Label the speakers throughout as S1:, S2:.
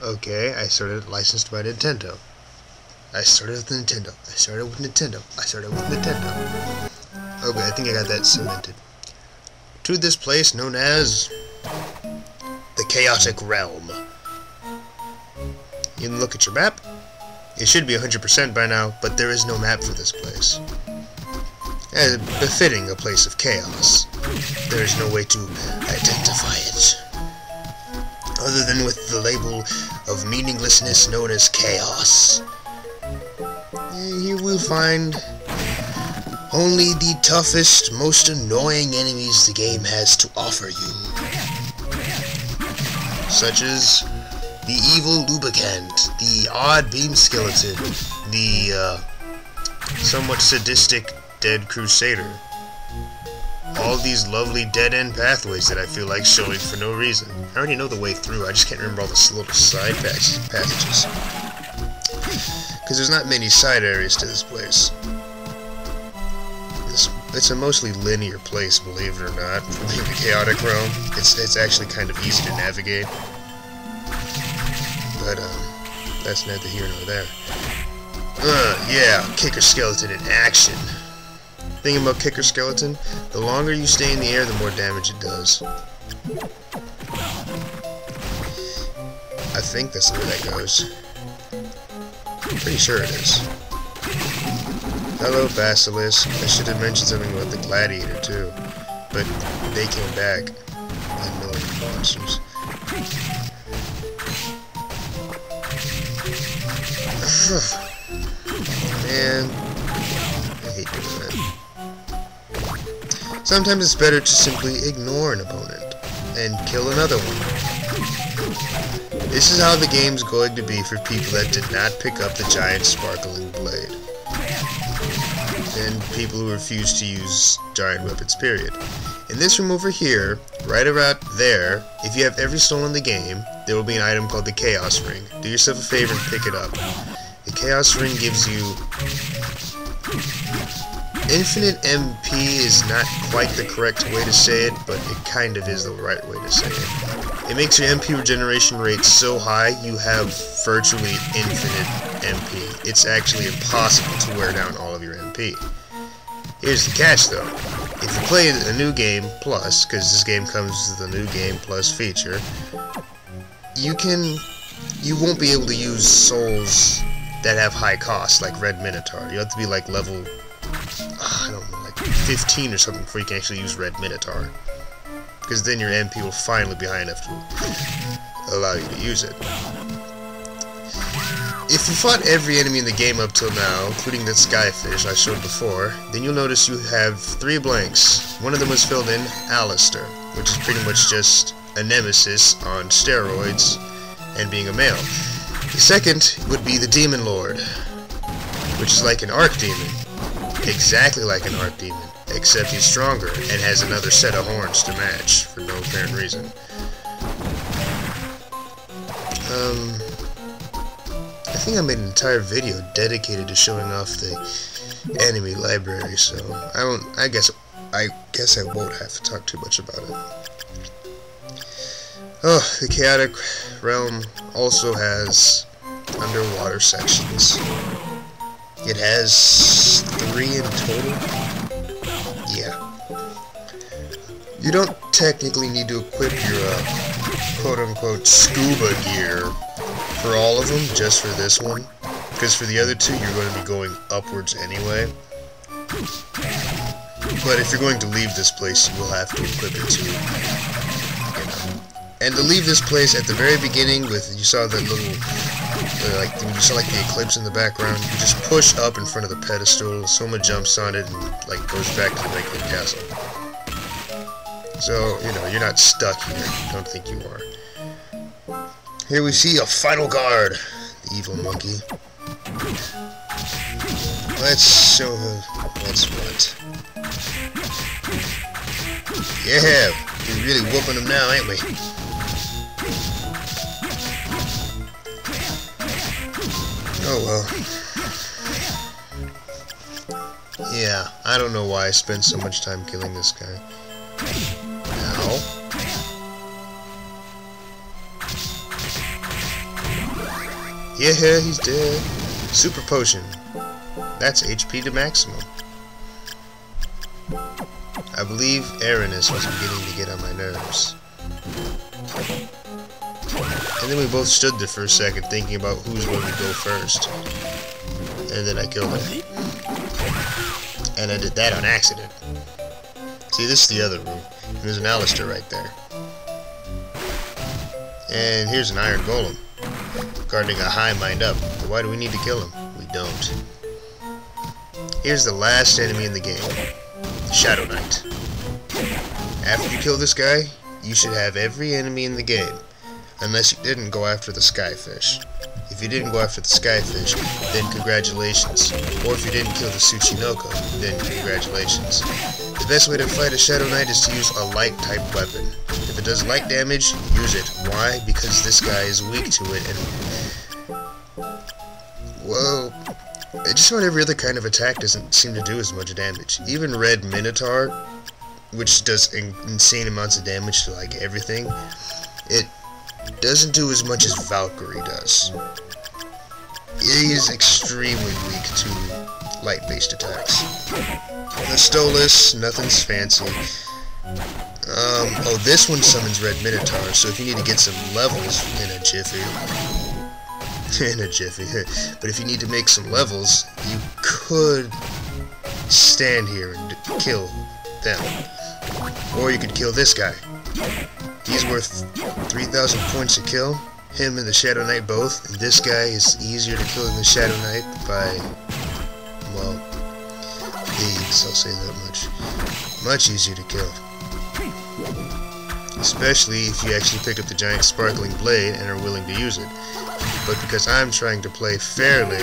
S1: Okay, I started licensed by Nintendo. I started with Nintendo. I started with Nintendo. I started with Nintendo. Okay, I think I got that cemented. To this place known as the Chaotic Realm. You can look at your map. It should be 100% by now, but there is no map for this place. As befitting a place of chaos, there is no way to identify it, other than with the label of meaninglessness known as chaos. You will find only the toughest, most annoying enemies the game has to offer you, such as the evil Lubicant, the odd beam skeleton, the somewhat sadistic dead crusader. All these lovely dead-end pathways that I feel like showing for no reason. I already know the way through, I just can't remember all the little side passages. Because there's not many side areas to this place. It's a mostly linear place, believe it or not. For being the Chaotic Realm, it's actually kind of easy to navigate. But, that's neither here nor there. Yeah, Kicker Skeleton in action. Thing about Kicker Skeleton, the longer you stay in the air, the more damage it does. I think that's the way that goes. I'm pretty sure it is. Hello, Basilisk. I should have mentioned something about the Gladiator, too. But they came back. Annoying monsters. Man, I hate doing that. Sometimes it's better to simply ignore an opponent and kill another one. This is how the game's going to be for people that did not pick up the giant sparkling blade. And people who refuse to use giant weapons, period. In this room over here, right about there, if you have every soul in the game, there will be an item called the Chaos Ring. Do yourself a favor and pick it up. The Chaos Ring gives you infinite MP is not quite the correct way to say it, but it kind of is the right way to say it. It makes your MP regeneration rate so high, you have virtually infinite MP. It's actually impossible to wear down all of your MP. Here's the catch though. If you play a new game plus, because this game comes with a new game plus feature, you won't be able to use souls that have high costs, like Red Minotaur. You have to be like level, I don't know, like 15 or something before you can actually use Red Minotaur. Because then your MP will finally be high enough to allow you to use it. If you fought every enemy in the game up till now, including that Skyfish I showed before, then you'll notice you have 3 blanks. One of them was filled in Alistair, which is pretty much just a nemesis on steroids and being a male. The second would be the Demon Lord, which is like an Archdemon. Exactly like an Archdemon, except he's stronger and has another set of horns to match for no apparent reason. I think I made an entire video dedicated to showing off the enemy library, so I guess I won't have to talk too much about it. Oh, the Chaotic Realm also has underwater sections. It has 3 in total. Yeah. You don't technically need to equip your quote-unquote scuba gear for all of them, just for this one. Because for the other 2, you're going to be going upwards anyway. But if you're going to leave this place, you will have to equip it too. And to leave this place at the very beginning, you saw that little, you saw like the eclipse in the background. You just push up in front of the pedestal. Soma jumps on it and like goes back to the regular castle. So you're not stuck here. Don't think you are. Here we see a final guard, the evil monkey. Let's show her what's what. Yeah, we're really whooping them now, ain't we? Oh well. Yeah, I don't know why I spent so much time killing this guy. Now. Yeah, he's dead. Super potion. That's HP to maximum. I believe Aranus was beginning to get on my nerves. And then we both stood there for a second thinking about who's going to go first. And then I killed him. And I did that on accident. See, this is the other room. And there's an Alistair right there. And here's an Iron Golem. Guarding a high mind up. But why do we need to kill him? We don't. Here's the last enemy in the game. The Shadow Knight. After you kill this guy, you should have every enemy in the game. Unless you didn't go after the Skyfish. If you didn't go after the Skyfish, then congratulations. Or if you didn't kill the Tsuchinoko, then congratulations. The best way to fight a Shadow Knight is to use a light type weapon. If it does light damage, use it. Why? Because this guy is weak to it and... well... just about every other kind of attack doesn't seem to do as much damage. Even Red Minotaur, which does insane amounts of damage to like everything, it doesn't do as much as Valkyrie does. He is extremely weak to light-based attacks. The Stolas, nothing's fancy. Oh, this one summons Red Minotaur, so if you need to get some levels in a jiffy... but if you need to make some levels, you could stand here and kill them. Or you could kill this guy. He's worth 3,000 points to kill. Him and the Shadow Knight both. And this guy is easier to kill than the Shadow Knight by, well, leagues, I'll say that much. Much easier to kill. Especially if you actually pick up the giant sparkling blade and are willing to use it. But because I'm trying to play fairly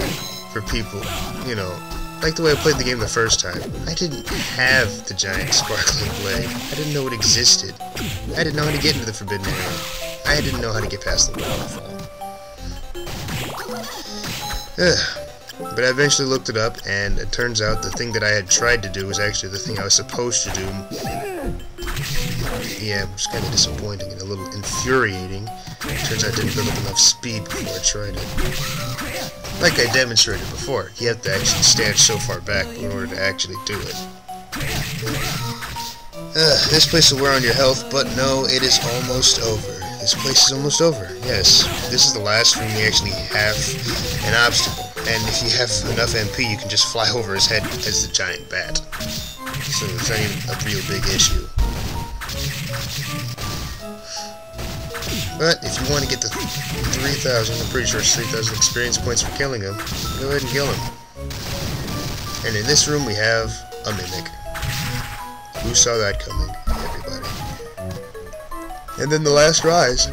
S1: for people, you know, like the way I played the game the first time, I didn't have the giant sparkling blade. I didn't know it existed. I didn't know how to get into the Forbidden Area. I didn't know how to get past the waterfall. But I eventually looked it up, and it turns out the thing that I had tried to do was actually the thing I was supposed to do. Yeah, it was kind of disappointing and a little infuriating. Turns out I didn't build up enough speed before I tried it. Like I demonstrated before, you have to actually stand so far back in order to actually do it. This place will wear on your health, but no, it is almost over. This place is almost over, yes. This is the last room we actually have an obstacle. And if you have enough MP, you can just fly over his head as the giant bat. So it's not even a real big issue. But if you want to get the 3,000, I'm pretty sure it's 3,000 experience points for killing him, go ahead and kill him. And in this room we have a Mimic. Who saw that coming? Everybody. And then the last rise.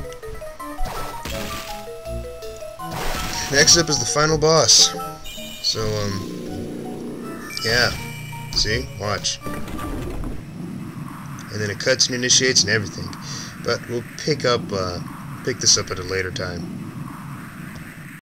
S1: Next up is the final boss. So, yeah. See? Watch. And then a cutscene initiates and everything. But we'll pick this up at a later time.